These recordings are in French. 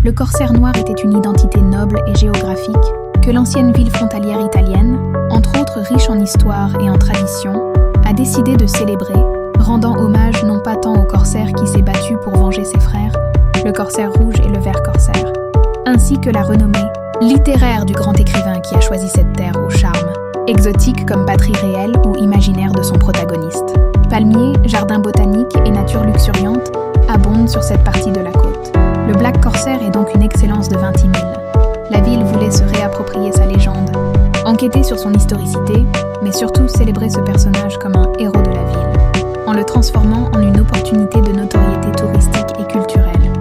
le corsaire noir était une identité noble et géographique que l'ancienne ville frontalière italienne, entre autres riche en histoire et en tradition, a décidé de célébrer, rendant hommage non pas tant au corsaire qui s'est battu pour venger ses frères, le corsaire rouge et le vert corsaire, ainsi que la renommée littéraire du grand écrivain qui a choisi cette terre au charme, exotique comme patrie réelle ou imaginaire de son protagoniste. Palmiers, jardins botaniques et nature luxuriante abondent sur cette partie de la côte. Le Black Corsair est donc une excellence de Vintimille. La ville voulait se réapproprier sa légende, enquêter sur son historicité, mais surtout célébrer ce personnage comme un héros de la ville, en le transformant en une opportunité de notoriété touristique et culturelle.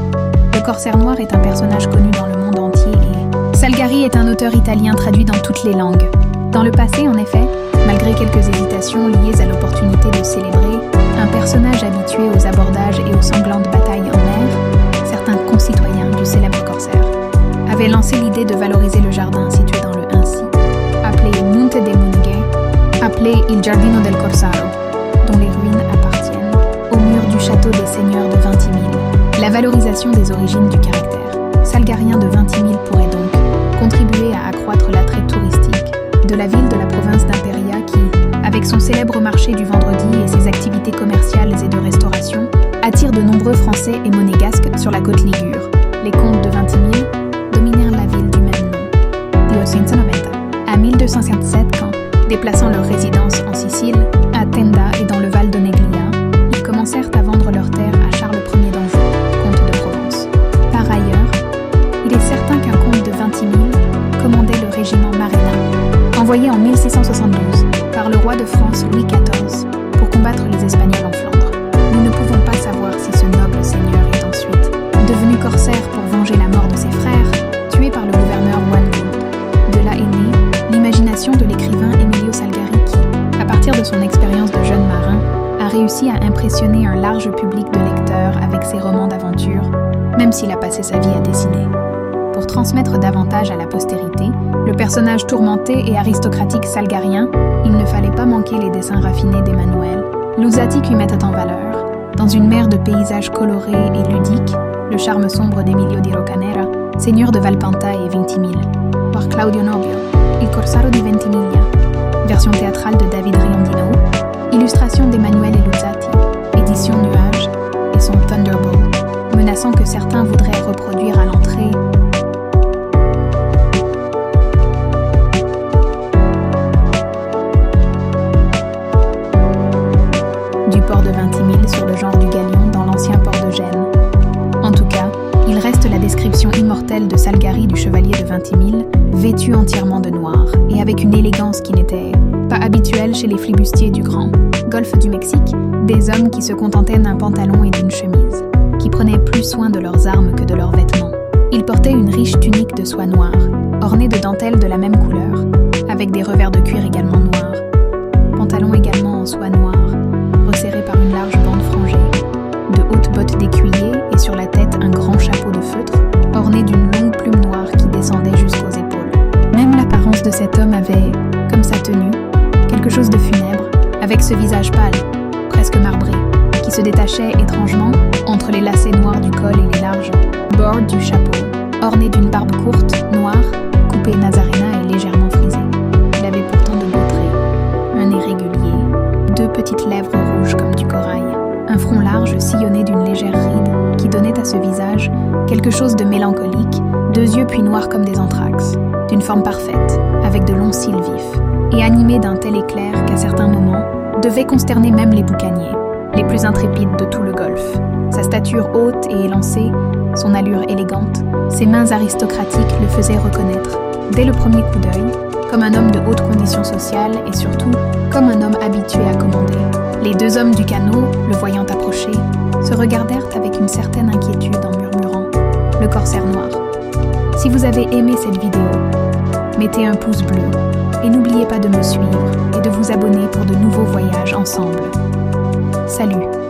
Le corsaire noir est un personnage connu dans le monde entier et Salgari est un auteur italien traduit dans toutes les langues. Dans le passé, en effet, malgré quelques hésitations liées à l'opportunité de célébrer un personnage habitué aux abordages et aux sanglantes batailles en mer, certains concitoyens du célèbre corsaire avaient lancé l'idée de valoriser le jardin situé dans le Ainsi, appelé Monte dei Munighe, appelé Il Giardino del Corsaro, dont les ruines appartiennent au mur du château des seigneurs de Vintimille. La valorisation des origines du caractère salgarien de Vintimille pourrait donc contribuer à accroître l'attrait touristique de la ville de la province d'Imperia qui, avec son célèbre marché du vendredi et ses activités commerciales et de restauration, attire de nombreux Français et monégasques sur la côte ligure. Les comtes de Vintimille dominèrent la ville du même nom, 1290, à 1257 quand, déplaçant leur résidence en Sicile, à Tenda et dans le Val de Neglia, ils commencèrent à vendre leurs terres à Charles Ier d'Anjou, comte de Provence. Par ailleurs, il est certain qu'un comte de Vintimille commandait le régiment Marina, envoyé en 1672 par le roi de France Louis XIV pour combattre les Espagnols en Flandre. Nous ne pouvons pas savoir si ce noble seigneur est ensuite devenu corsaire pour venger la mort de ses frères, tués par le gouverneur Juan Gould. De là est née l'imagination de l'écrivain Emilio Salgari qui, à partir de son expérience de jeune marin, a réussi à impressionner un large public de lecteurs avec ses romans d'aventure, même s'il a passé sa vie à dessiner. Pour transmettre davantage à la postérité le personnage tourmenté et aristocratique salgarien, il ne fallait pas manquer les dessins raffinés d'Emmanuel Luzzati qui mettent en valeur, dans une mer de paysages colorés et ludiques, le charme sombre d'Emilio di Roccanera, seigneur de Valpanta et Vintimille. Par Claudio Nobio, Il Corsaro di Ventimiglia, version théâtrale de David Riondino, illustration d'Emmanuel et Luzzati, édition Nuage et son Thunderbolt, menaçant que certains voudraient reproduire à l'entrée du port de Vintimille sur le genre du Galion dans l'ancien port de Gênes. En tout cas, il reste la description immortelle de Salgari du chevalier de Vintimille, vêtu entièrement de noir et avec une élégance qui n'était pas habituelle chez les flibustiers du Grand Golfe du Mexique, des hommes qui se contentaient d'un pantalon et d'une chemise, qui prenaient plus soin de leurs armes que de leurs vêtements. Ils portaient une riche tunique de soie noire, ornée de dentelles de la même couleur, avec des revers de cuir également noirs, pantalon également en soie noire, resserré par une large bande frangée, de hautes bottes d'écuyer et sur la tête un grand chapeau de feutre, orné d'une longue plume noire qui descendait jusqu'aux épaules. Même l'apparence de cet homme avait, comme sa tenue, quelque chose de funèbre, avec ce visage pâle, presque marbré, qui se détachait étrangement entre les lacets noirs du col et les larges bords du chapeau, orné d'une barbe courte, noire, coupée nazarena et légèrement frisée. Il avait pourtant de beaux traits, un nez régulier, deux petites lèvres rouges comme du corail, un front large sillonné d'une légère ride qui donnait à ce visage quelque chose de mélancolique, deux yeux puis noirs comme des anthrax, d'une forme parfaite, avec de longs cils vifs, et animé d'un tel éclair qu'à certains moments devait consterner même les boucaniers, les plus intrépides de tout le golfe. Sa stature haute et élancée, son allure élégante, ses mains aristocratiques le faisaient reconnaître, dès le premier coup d'œil, comme un homme de haute condition sociale et surtout comme un homme habitué à commander. Les deux hommes du canot, le voyant approcher, se regardèrent avec une certaine inquiétude en murmurant « Le corsaire noir ». Si vous avez aimé cette vidéo, mettez un pouce bleu et n'oubliez pas de me suivre et de vous abonner pour de nouveaux voyages ensemble. Salut!